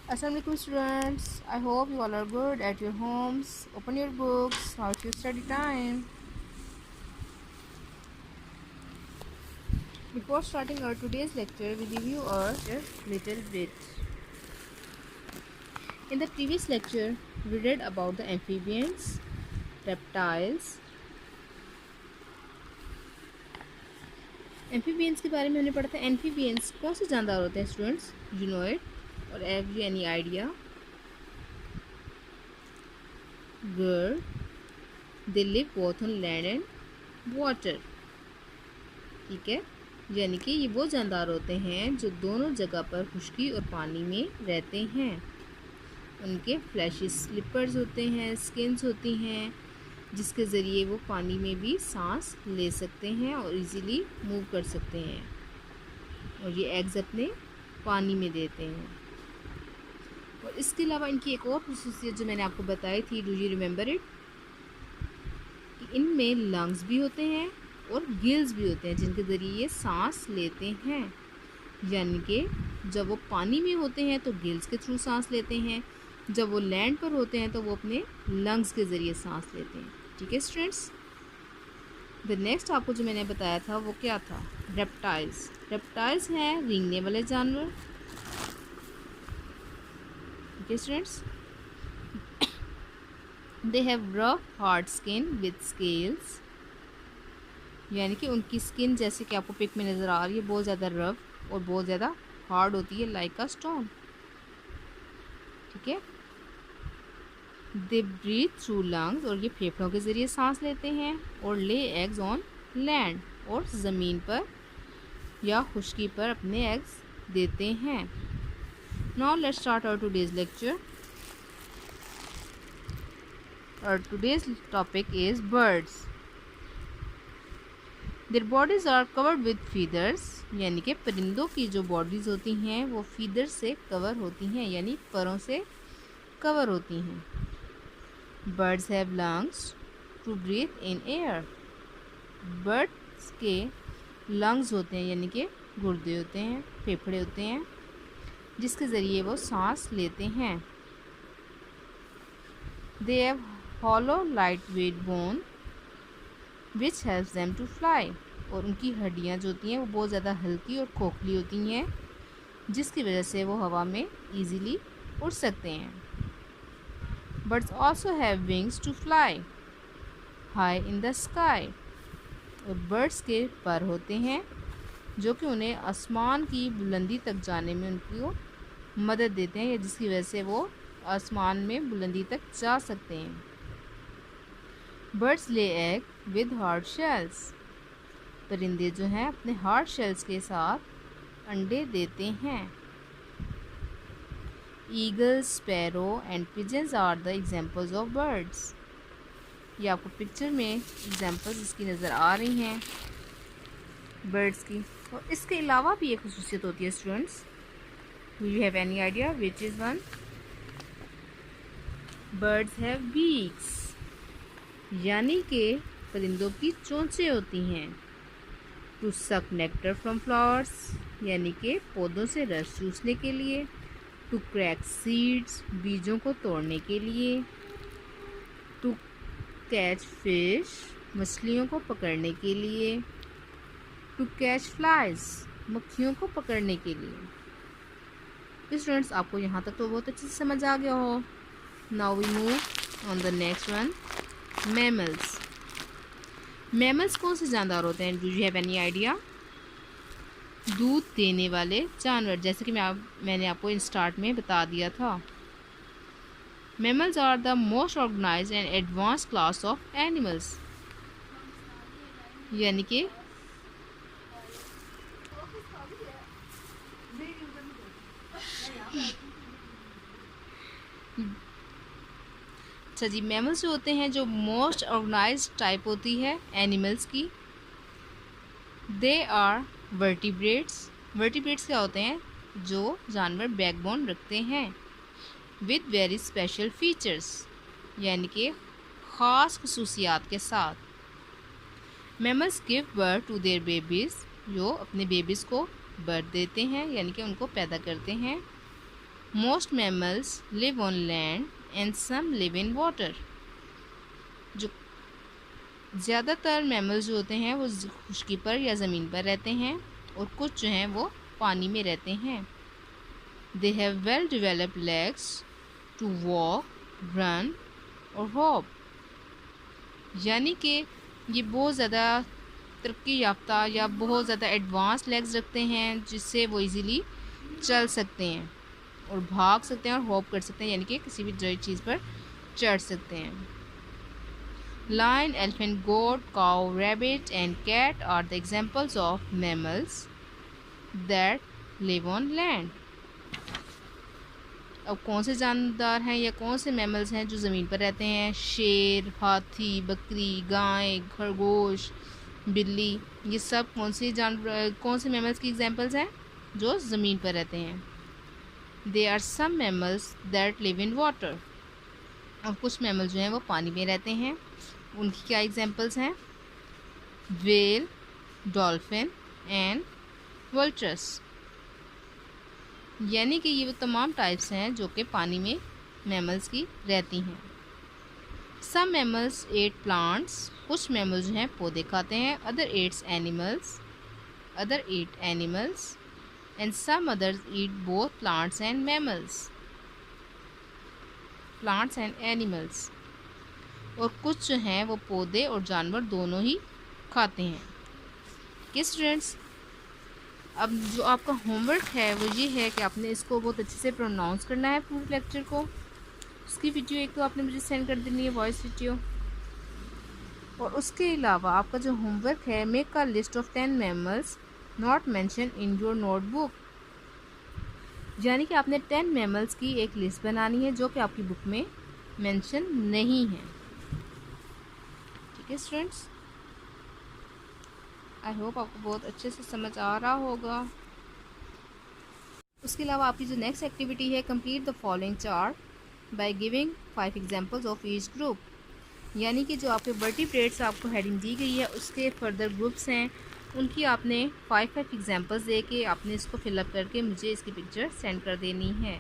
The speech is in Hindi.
Assalamualaikum students. I hope you all are good at your homes. Open your books. How's your study time? Before starting our today's lecture, we review our little bit. In the previous lecture, we read about the amphibians, reptiles. Amphibians के बारे में हमने पढ़ा था. एम्फीबियंस कौन से जानदार होते हैं स्टूडेंट्स? यू नो इट और have you any idea? Girl, they live both on land and water. ठीक है, यानी कि ये वो जानदार होते हैं जो दोनों जगह पर खुश्की और पानी में रहते हैं. उनके फ्लैशी स्लिपर्स होते हैं, स्किन्स होती हैं, जिसके ज़रिए वो पानी में भी सांस ले सकते हैं और इजीली मूव कर सकते हैं. और ये एग्स अपने पानी में देते हैं. और इसके अलावा इनकी एक और खसूसियत जो मैंने आपको बताई थी, डू यू रिमेंबर इट, कि इनमें लंग्स भी होते हैं और गिल्स भी होते हैं जिनके ज़रिए ये सांस लेते हैं. यानी कि जब वो पानी में होते हैं तो गिल्स के थ्रू सांस लेते हैं, जब वो लैंड पर होते हैं तो वो अपने लंग्स के ज़रिए सांस लेते हैं. ठीक है स्टूडेंट्स. द नेक्स्ट आपको जो मैंने बताया था वो क्या था? रेप्टाइल्स. रेप्टाइल्स हैं रेंगने वाले जानवर. ठीक है students. They have rough hard skin with scales. यानी कि उनकी स्किन जैसे कि आपको पिक में नज़र आ रही है बहुत ज़्यादा रफ और बहुत ज़्यादा हार्ड होती है, लाइक अ स्टोन. ठीक है. They breathe through lungs. और ये फेफड़ों के ज़रिए सांस लेते हैं. और ले एग्स ऑन लैंड. और ज़मीन पर या खुश्की पर अपने एग्स देते हैं. Now let's start our today's lecture. और today's topic is birds. Their bodies are covered with feathers. यानी कि परिंदों की जो बॉडीज़ होती हैं वो फीदर से कवर होती हैं, यानी परों से कवर होती हैं. Birds have lungs to breathe in air. Birds के लंग्स होते हैं, यानी कि गुर्दे होते हैं, फेफड़े होते हैं, जिसके ज़रिए वो सांस लेते हैं. They have hollow light weight bone which helps them to fly. और उनकी हड्डियाँ जो होती हैं वो बहुत ज़्यादा हल्की और खोखली होती हैं, जिसकी वजह से वो हवा में ईजीली उड़ सकते हैं. Birds also have wings to fly high in the sky. और बर्ड्स के पर होते हैं जो कि उन्हें आसमान की बुलंदी तक जाने में उनको मदद देते हैं, या जिसकी वजह से वो आसमान में बुलंदी तक जा सकते हैं. बर्ड्स ले एग विद हार्ड शेल्स. परिंदे जो हैं अपने हार्ड शेल्स के साथ अंडे देते हैं. Eagle, sparrow and pigeons are the examples of birds. ये आपको पिक्चर में एग्जाम्पल्स इसकी नज़र आ रही हैं बर्ड्स की. और इसके अलावा भी एक खसूसियत होती है students. Do you have any idea which is one? Birds have beaks. यानी कि परिंदों की चोंचें होती हैं. टू सक नेक्टर फ्रॉम फ्लावर्स. यानी कि पौधों से रस चूसने के लिए. To crack seeds. बीजों को तोड़ने के लिए. To catch fish. मछलियों को पकड़ने के लिए. To catch flies. मक्खियों को पकड़ने के लिए. स्टूडेंट्स आपको यहाँ तक तो बहुत अच्छे से समझ आ गया हो. Now we move on the next one. Mammals. Mammals कौन से जानदार होते हैं? Do you have any idea? दूध देने वाले जानवर, जैसे कि मैंने आपको इन स्टार्ट में बता दिया था. Mammals are the most organized and advance class of animals. यानी कि अच्छा जी, मैमल्स जो होते हैं जो मोस्ट ऑर्गेनाइज्ड टाइप होती है एनिमल्स की. They are vertebrates. वर्टिब्रेट्स क्या होते हैं? जो जानवर बैकबोन रखते हैं विद वेरी स्पेशल फीचर्स. यानी कि ख़ास खसूसियात के साथ. Mammals give birth to their babies. जो अपने बेबीज़ को बर्थ देते हैं, यानी कि उनको पैदा करते हैं. Most mammals live on land and some live in water. जो ज़्यादातर मैमल्स जो होते हैं वो खुश्की पर या ज़मीन पर रहते हैं और कुछ जो हैं वो पानी में रहते हैं। They have well developed legs to walk, run और हॉप। यानी कि ये बहुत ज़्यादा तरक्की याफ्ता या बहुत ज़्यादा एडवांस लेग्स रखते हैं जिससे वो इजीली चल सकते हैं और भाग सकते हैं और हॉप कर सकते हैं, यानी कि किसी भी चीज़ पर चढ़ सकते हैं। Lion, elephant, goat, cow, rabbit and cat are the examples of mammals that live on land. अब कौन से जानदार हैं या कौन से मैमल्स हैं जो ज़मीन पर रहते हैं? शेर, हाथी, बकरी, गाय, खरगोश, बिल्ली, ये सब कौन से मैमल्स की एग्जांपल्स हैं जो ज़मीन पर रहते हैं? They are some mammals that live in water. और कुछ मैमल जो हैं वो पानी में रहते हैं। उनकी क्या एग्जांपल्स हैं? Whale, dolphin and vultures. यानी कि ये वो तमाम टाइप्स हैं जो कि पानी में मैमल्स की रहती हैं। सम मैमल्स एट प्लांट्स, कुछ मैमल्स जो हैं पौधे खाते हैं। Other eat animals and some others eat both plants and animals. और कुछ जो हैं वो पौधे और जानवर दोनों ही खाते हैं। कि स्टूडेंट्स, अब जो आपका होमवर्क है वो ये है कि आपने इसको बहुत अच्छे से प्रोनाउंस करना है पूरे लेक्चर को। उसकी वीडियो एक तो आपने मुझे सेंड कर देनी है, वॉइस वीडियो। और उसके अलावा आपका जो होमवर्क है, make a list of 10 mammals not mention in your notebook. यानी कि आपने 10 मैमल्स की एक लिस्ट बनानी है जो कि आपकी बुक में मेंशन नहीं है। ठीक है स्टूडेंट्स, आई होप आपको बहुत अच्छे से समझ आ रहा होगा। उसके अलावा आपकी जो नेक्स्ट एक्टिविटी है, complete the following chart by giving 5 examples of each group. यानी कि जो आपके वर्टिब्रेट्स आपको हेडिंग दी गई है उसके फर्दर ग्रुप्स हैं, उनकी आपने 5 एग्जांपल्स दे के आपने इसको फिलअप करके मुझे इसकी पिक्चर सेंड कर देनी है।